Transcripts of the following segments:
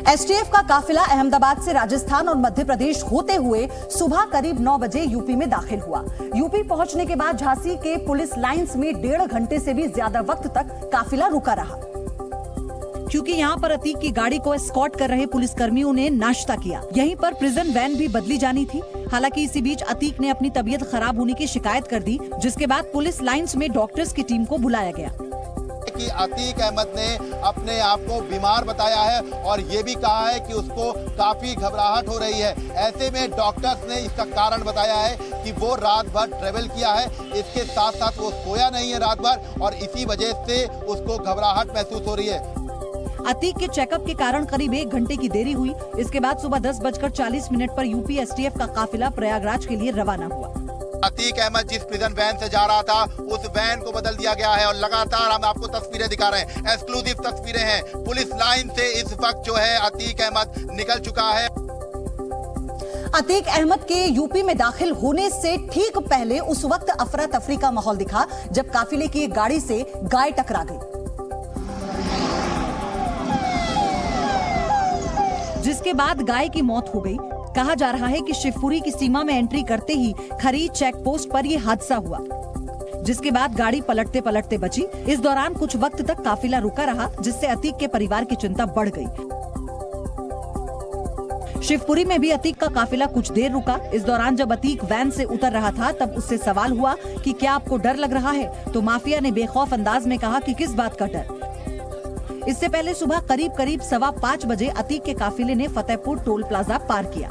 STF का काफिला अहमदाबाद से राजस्थान और मध्य प्रदेश होते हुए सुबह करीब 9 बजे यूपी में दाखिल हुआ। यूपी पहुंचने के बाद झांसी के पुलिस लाइंस में 1.5 घंटे से भी ज्यादा वक्त तक काफिला रुका रहा, क्योंकि यहां पर अतीक की गाड़ी को एस्कॉर्ट कर रहे पुलिसकर्मियों ने नाश्ता किया। यहीं पर प्रिजन वैन भी बदली जानी थी। हालांकि इसी बीच अतीक ने अपनी तबीयत खराब होने की शिकायत कर दी, जिसके बाद पुलिस लाइंस में डॉक्टर्स की टीम को बुलाया गया। कि अतीक अहमद ने अपने आप को बीमार बताया है और ये भी कहा है कि उसको काफी घबराहट हो रही है। ऐसे में डॉक्टर्स ने इसका कारण बताया है कि वो रात भर ट्रेवल किया है, इसके साथ साथ वो सोया नहीं है रात भर और इसी वजह से उसको घबराहट महसूस हो रही है। अतीक के चेकअप के कारण करीब 1 घंटे की देरी हुई। इसके बाद सुबह 10:40 पर यूपी एसटीएफ का काफिला प्रयागराज के लिए रवाना हुआ। अतीक अहमद जिस प्रिजन वैन से जा रहा था उस वैन को बदल दिया गया है और लगातार हम आपको तस्वीरें दिखा रहे हैं, एक्सक्लूसिव तस्वीरें हैं। पुलिस लाइन से इस वक्त जो है अतीक अहमद निकल चुका है। अतीक अहमद के यूपी में दाखिल होने से ठीक पहले उस वक्त अफरा तफरी का माहौल दिखा जब काफिले की एक गाड़ी से गाय टकरा गई, जिसके बाद गाय की मौत हो गई। कहा जा रहा है कि शिवपुरी की सीमा में एंट्री करते ही खरी चेक पोस्ट पर यह हादसा हुआ, जिसके बाद गाड़ी पलटते पलटते बची। इस दौरान कुछ वक्त तक काफिला रुका रहा, जिससे अतीक के परिवार की चिंता बढ़ गई। शिवपुरी में भी अतीक का काफिला कुछ देर रुका। इस दौरान जब अतीक वैन से उतर रहा था तब उससे सवाल हुआ कि क्या आपको डर लग रहा है, तो माफिया ने बेखौफ अंदाज में कहा कि किस बात का डर। इससे पहले सुबह करीब 5:15 बजे अतीक के काफिले ने फतेहपुर टोल प्लाजा पार किया।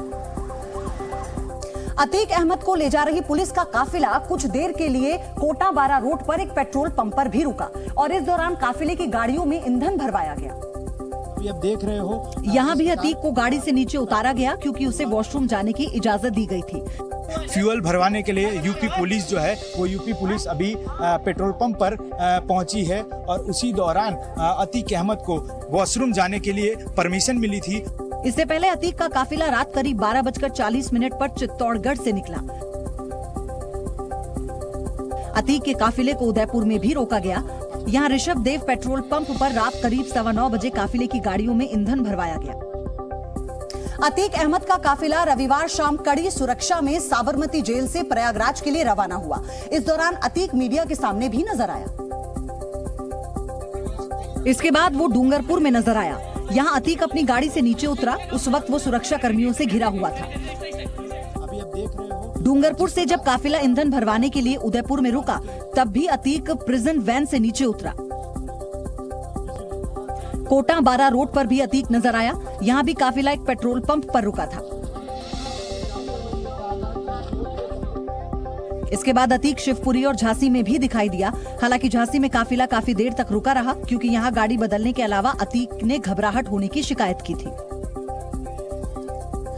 अतीक अहमद को ले जा रही पुलिस का काफिला कुछ देर के लिए कोटा बारा रोड पर एक पेट्रोल पंप पर भी रुका और इस दौरान काफिले की गाड़ियों में ईंधन भरवाया गया। अभी आप देख रहे हो यहाँ भी अतीक को गाड़ी से नीचे उतारा गया, क्योंकि उसे वॉशरूम जाने की इजाजत दी गई थी। फ्यूल भरवाने के लिए यूपी पुलिस जो है वो यूपी पुलिस अभी पेट्रोल पंप पर पहुंची है और उसी दौरान अतीक अहमद को वॉशरूम जाने के लिए परमिशन मिली थी। इससे पहले अतीक का काफिला रात करीब 12:40 पर चित्तौड़गढ़ से निकला। अतीक के काफिले को उदयपुर में भी रोका गया। यहाँ ऋषभ देव पेट्रोल पंप पर रात करीब 9:15 बजे काफिले की गाड़ियों में ईंधन भरवाया गया। अतीक अहमद का काफिला रविवार शाम कड़ी सुरक्षा में साबरमती जेल से प्रयागराज के लिए रवाना हुआ। इस दौरान अतीक मीडिया के सामने भी नजर आया। इसके बाद वो डूंगरपुर में नजर आया। यहाँ अतीक अपनी गाड़ी से नीचे उतरा। उस वक्त वो सुरक्षा कर्मियों से घिरा हुआ था। अभी आप देख रहे हो डूंगरपुर से जब काफिला ईंधन भरवाने के लिए उदयपुर में रुका, तब भी अतीक प्रिजन वैन से नीचे उतरा। कोटा बारा रोड पर भी अतीक नजर आया। यहाँ भी काफिला एक पेट्रोल पंप पर रुका था। इसके बाद अतीक शिवपुरी और झांसी में भी दिखाई दिया। हालांकि झांसी में काफिला काफी देर तक रुका रहा, क्योंकि यहाँ गाड़ी बदलने के अलावा अतीक ने घबराहट होने की शिकायत की थी।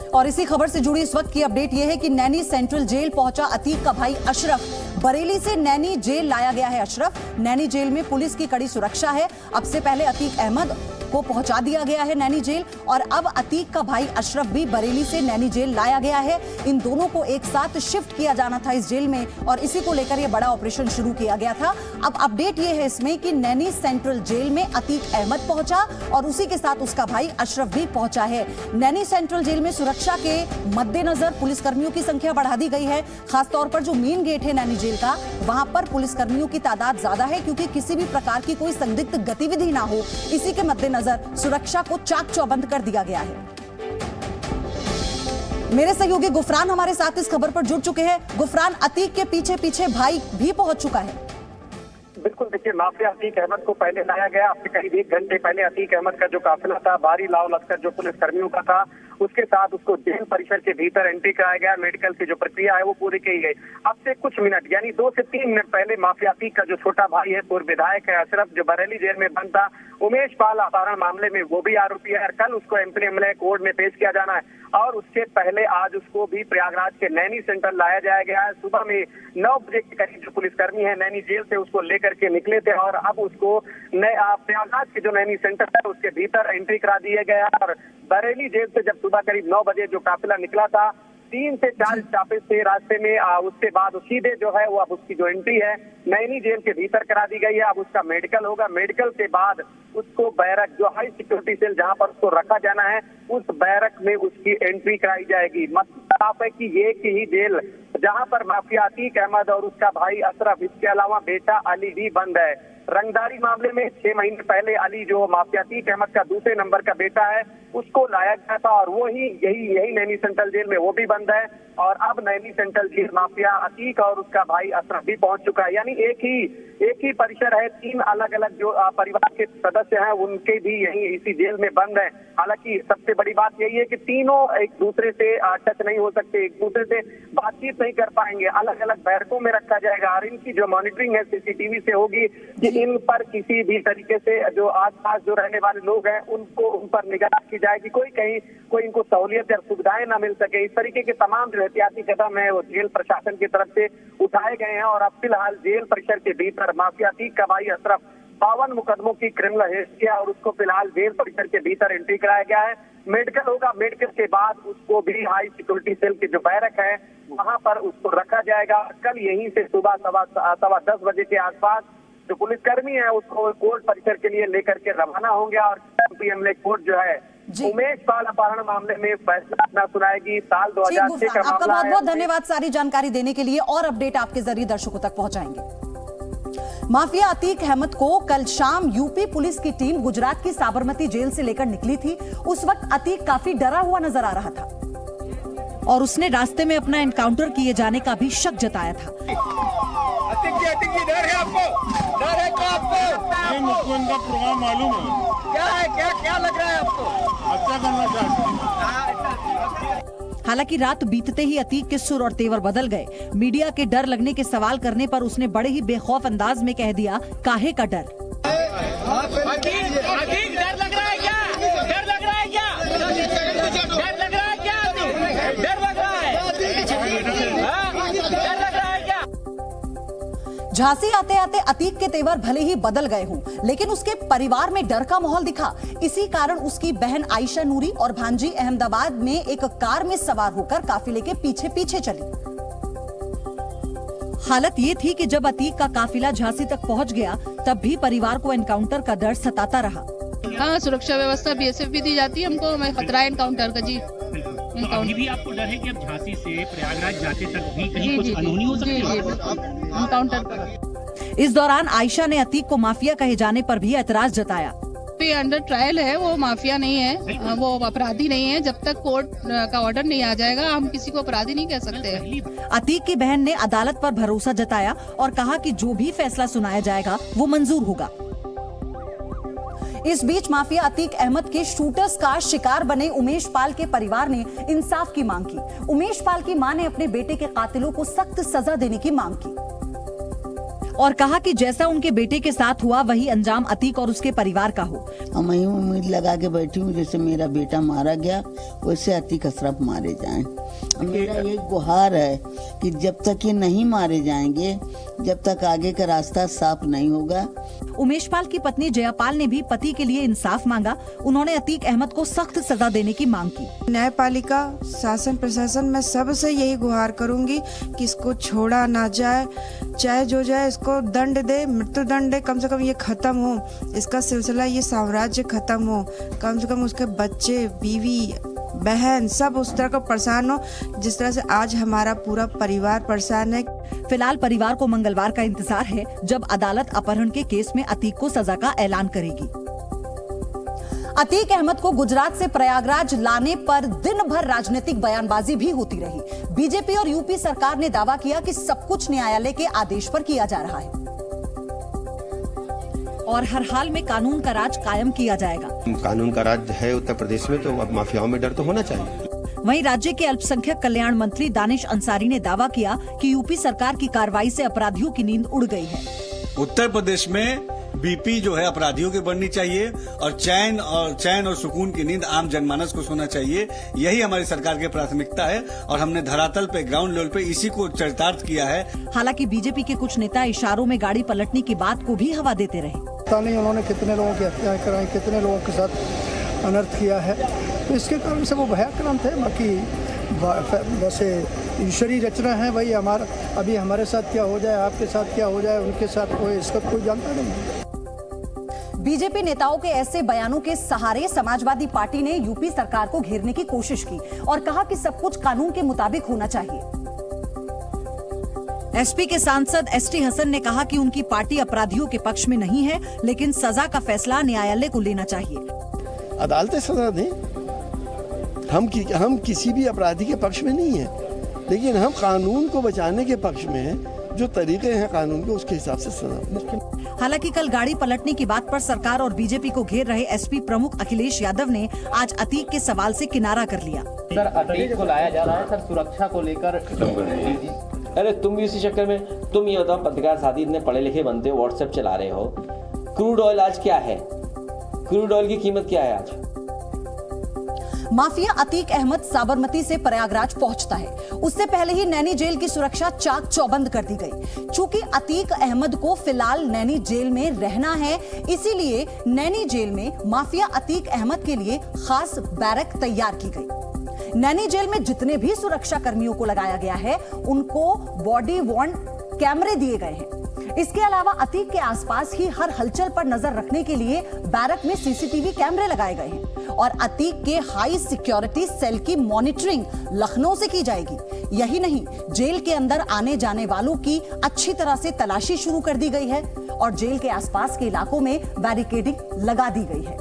और इसी खबर से जुड़ी इस वक्त की अपडेट यह है कि नैनी सेंट्रल जेल पहुंचा अतीक का भाई अशरफ। बरेली से नैनी जेल लाया गया है अशरफ। नैनी जेल में पुलिस की कड़ी सुरक्षा है। अब से पहले अतीक अहमद को पहुंचा दिया गया है नैनी जेल और अब अतीक का भाई अशरफ भी बरेली से नैनी जेल लाया गया है। इन दोनों को एक साथ शिफ्ट किया जाना था इस जेल में और इसी को लेकर यह बड़ा ऑपरेशन शुरू किया गया था। अब अपडेट यह है इसमें कि नैनी सेंट्रल जेल में अतीक अहमद पहुंचा और उसी के साथ उसका भाई अशरफ भी पहुंचा है। नैनी सेंट्रल जेल में सुरक्षा के मद्देनजर पुलिसकर्मियों की संख्या बढ़ा दी गई है। खासतौर पर जो मेन गेट है नैनी जेल का, वहां पर पुलिसकर्मियों की तादाद ज्यादा है, क्योंकि किसी भी प्रकार की कोई संदिग्ध गतिविधि ना हो, इसी के मद्देनजर सुरक्षा को चाक चौबंद कर दिया गया है। मेरे सहयोगी गुफरान हमारे साथ इस खबर पर जुड़ चुके हैं। गुफरान, अतीक के पीछे पीछे भाई भी पहुंच चुका है। बिल्कुल, देखिए माफिया अतीक अहमद को पहले लाया गया। अब से करीब 1 घंटे पहले अतीक अहमद का जो काफिला था बारी लाओ लश्कर जो पुलिस कर्मियों का था, उसके साथ उसको जेल परिसर के भीतर एंट्री कराया गया। मेडिकल की जो प्रक्रिया है वो पूरी की गई। अब से कुछ मिनट यानी 2 से 3 मिनट पहले माफिया अतीक का जो छोटा भाई है, पूर्व विधायक है अशरफ, जो बरेली जेल में बंद था, उमेश पाल अपहरण मामले में वो भी आरोपी है और कल उसको एमपी कोर्ट में पेश किया जाना है। और उसके पहले आज उसको भी प्रयागराज के नैनी सेंटर लाया जाया गया है। सुबह में 9 बजे के करीब जो पुलिसकर्मी है नैनी जेल से उसको लेकर के निकले थे और अब उसको प्रयागराज के जो नैनी सेंटर है उसके भीतर एंट्री करा दिया गया। और बरेली जेल से जब सुबह करीब 9 बजे जो काफिला निकला था, 3 से 4 स्टॉपेज थे रास्ते में। उसके बाद सीधे जो है वो अब उसकी जो एंट्री है नैनी जेल के भीतर करा दी गई है। अब उसका मेडिकल होगा, मेडिकल के बाद उसको बैरक जो हाई सिक्योरिटी सेल जहां पर उसको रखा जाना है उस बैरक में उसकी एंट्री कराई जाएगी। मतलब साफ है कि ये की ही जेल जहां पर माफिया अतीक अहमद और उसका भाई अशरफ, इसके अलावा बेटा अली भी बंद है। रंगदारी मामले में 6 महीने पहले अली जो माफिया अतीक अहमद का दूसरे नंबर का बेटा है उसको लाया गया था और वो ही यही नैनी सेंट्रल जेल में वो भी बंद है। और अब Naini central jail mafia Atiq और उसका भाई अशरफ भी पहुंच चुका है। यानी एक ही परिसर है, 3 अलग अलग जो परिवार के सदस्य हैं उनके भी यही इसी जेल में बंद है। हालांकि सबसे बड़ी बात यही है कि तीनों एक दूसरे से टच नहीं हो सकते, एक दूसरे से बातचीत नहीं कर पाएंगे, अलग अलग बैरकों में रखा जाएगा और इनकी जो मॉनिटरिंग है सीसीटीवी से होगी कि इन पर किसी भी तरीके से जो आसपास जो रहने वाले लोग हैं उन पर निगाह की जाएगी, कोई इनको सहूलियत या सुविधाएं ना मिल सके। इस तरीके के तमाम जो एहतियाती कदम है वो जेल प्रशासन की तरफ से उठाए गए हैं। और अब फिलहाल जेल परिसर के भीतर माफिया अतीक का भाई अशरफ 52 मुकदमों की क्रिमिनल हिस्ट्री है और उसको फिलहाल जेल परिसर के भीतर एंट्री कराया गया है। मेडिकल होगा, मेडिकल के बाद उसको भी हाई सिक्योरिटी सेल के जो बैरक है वहां पर उसको रखा जाएगा। कल यहीं से सुबह 10:15 बजे के आसपास जो पुलिसकर्मी है उसको कोर्ट परिसर के लिए लेकर के रवाना होंगे और एमएलए कोर्ट जो है उमेश पाल अपहरण मामले में फैसला अपना सुनाएगी। साल 2006 का आपका मामला बहुत है। बहुत धन्यवाद सारी जानकारी देने के लिए और अपडेट आपके जरिए दर्शकों तक पहुंचाएंगे। माफिया अतीक अहमद को कल शाम यूपी पुलिस की टीम गुजरात की साबरमती जेल से लेकर निकली थी। उस वक्त अतीक काफी डरा हुआ नजर आ रहा था और उसने रास्ते में अपना एनकाउंटर किए जाने का भी शक जताया था। अतीक जी डर है आपको? डर है क्या आपको? मुझको इनका प्रोग्राम मालूम है। क्या है, क्या लग रहा है आपको? हत्या करना चाहते हैं। हालांकि रात बीतते ही अतीक के सुर और तेवर बदल गए। मीडिया के डर लगने के सवाल करने पर उसने बड़े ही बेखौफ अंदाज में कह दिया, काहे का डर? अतीक डर लग रहा है क्या? डर लग रहा है क्या? डर लग रहा है क्या? डर लग रहा है? डर लग रहा है क्या? झांसी आते आते अतीक के तेवर भले ही बदल गए हों, लेकिन उसके परिवार में डर का माहौल दिखा। इसी कारण उसकी बहन आयशा नूरी और भांजी अहमदाबाद में एक कार में सवार होकर काफिले के पीछे पीछे चली। हालत ये थी कि जब अतीक का काफिला झांसी तक पहुंच गया तब भी परिवार को एनकाउंटर का डर सताता रहा। हाँ, सुरक्षा व्यवस्था बीएसएफ भी दी जाती है हमको, हमें खतरा है एनकाउंटर का जी। अभी भी आपको डर है कि अब झांसी से प्रयागराज जाते तक भी कहीं कुछ अनहोनी हो सकती है? एनकाउंटर का। इस दौरान आयशा ने अतीक को माफिया कहे जाने पर भी एतराज जताया। अंडर ट्रायल है, वो माफिया नहीं है, वो अपराधी नहीं है। जब तक कोर्ट का ऑर्डर नहीं आ जाएगा हम किसी को अपराधी नहीं कह सकते। अतीक की बहन ने अदालत पर भरोसा जताया और कहा कि जो भी फैसला सुनाया जाएगा वो मंजूर होगा। इस बीच माफिया अतीक अहमद के शूटर्स का शिकार बने उमेश पाल के परिवार ने इंसाफ की मांग की। उमेश पाल की मां ने अपने बेटे के कातिलों को सख्त सजा देने की मांग की और कहा कि जैसा उनके बेटे के साथ हुआ वही अंजाम अतीक और उसके परिवार का हो। मैं उम्मीद लगा के बैठी हूँ जैसे मेरा बेटा मारा गया वैसे अतीक अशरफ मारे जाएं। मेरा एक गुहार है कि जब तक ये नहीं मारे जाएंगे, जब तक आगे का रास्ता साफ नहीं होगा। उमेश पाल की पत्नी जयापाल ने भी पति के लिए इंसाफ मांगा। उन्होंने अतीक अहमद को सख्त सजा देने की मांग की। न्यायपालिका, शासन प्रशासन, मैं सबसे यही गुहार करूंगी कि इसको छोड़ा ना जाए, चाहे जो जाए इसको दंड दे, मृत्यु दंड दे, कम से कम ये खत्म हो, इसका सिलसिला, ये साम्राज्य खत्म हो। कम से कम उसके बच्चे, बीवी, बहन सब उस तरह का परेशान हो जिस तरह से आज हमारा पूरा परिवार परेशान है। फिलहाल परिवार को मंगलवार का इंतजार है जब अदालत अपहरण के केस में अतीक को सजा का ऐलान करेगी। अतीक अहमद को गुजरात से प्रयागराज लाने पर दिन भर राजनीतिक बयानबाजी भी होती रही। बीजेपी और यूपी सरकार ने दावा किया कि सब कुछ न्यायालय के आदेश पर किया जा रहा है और हर हाल में कानून का राज कायम किया जाएगा। कानून का राज है उत्तर प्रदेश में, तो अब माफियाओं में डर तो होना चाहिए। वहीं राज्य के अल्पसंख्यक कल्याण मंत्री दानिश अंसारी ने दावा किया कि यूपी सरकार की कार्रवाई से अपराधियों की नींद उड़ गई है। उत्तर प्रदेश में बीपी जो है अपराधियों की बढ़नी चाहिए और चैन और सुकून की नींद आम जनमानस को सोना चाहिए। यही हमारी सरकार की प्राथमिकता है और हमने धरातल पे, ग्राउंड लेवल पे इसी को चरितार्थ किया है। हालांकि बीजेपी के कुछ नेता इशारों में गाड़ी पलटने की बात को भी हवा देते रहे। पता नहीं उन्होंने कितने लोगों की हत्याएं कराई, कितने लोगों के साथ अनर्थ किया है, तो इसके कारण से वो भयाक्रांत है। बाकी बस ईश्वरी रचना है भाई। हमारा अभी हमारे साथ क्या हो जाए, आपके साथ क्या हो जाए, उनके साथ कोई इसका कोई जानता नहीं। बीजेपी नेताओं के ऐसे बयानों के सहारे समाजवादी पार्टी ने यूपी सरकार को घेरने की कोशिश की और कहा कि सब कुछ कानून के मुताबिक होना चाहिए। एसपी के सांसद एसटी हसन ने कहा कि उनकी पार्टी अपराधियों के पक्ष में नहीं है, लेकिन सजा का फैसला न्यायालय को लेना चाहिए। अदालतें सजा दें, हम किसी भी अपराधी के पक्ष में नहीं है, लेकिन हम कानून को बचाने के पक्ष में हैं। जो तरीके हैं कानून के, उसके हिसाब से सजा। हालांकि कल गाड़ी पलटने की बात पर सरकार और बीजेपी को घेर रहे एसपी प्रमुख अखिलेश यादव ने आज अतीक के सवाल से किनारा कर लिया। सर, अतीक को लाया जा रहा है सर सुरक्षा को लेकर। अरे तुम भी इसी चक्कर में, तुम ये बताओ, पत्रकार साथी इतने पढ़े लिखे बनते हो, व्हाट्सएप चला रहे हो, क्रूड ऑयल आज क्या है? क्रूड ऑयल की कीमत क्या है आज? माफिया अतीक अहमद साबरमती से प्रयागराज पहुंचता है, उससे पहले ही नैनी जेल की सुरक्षा चाक चौबंद कर दी गई। चूंकि अतीक अहमद को फिलहाल नैनी जेल में रहना है, इसीलिए नैनी जेल में माफिया अतीक अहमद के लिए खास बैरक तैयार की गई। नैनी जेल में जितने भी सुरक्षा कर्मियों को लगाया गया है, उनको बॉडी वॉर्न कैमरे दिए गए हैं। इसके अलावा अतीक के आसपास ही हर हलचल पर नजर रखने के लिए बैरक में सीसीटीवी कैमरे लगाए गए हैं और अतीक के हाई सिक्योरिटी सेल की मॉनिटरिंग लखनऊ से की जाएगी। यही नहीं, जेल के अंदर आने जाने वालों की अच्छी तरह से तलाशी शुरू कर दी गई है और जेल के आसपास के इलाकों में बैरिकेडिंग लगा दी गई है।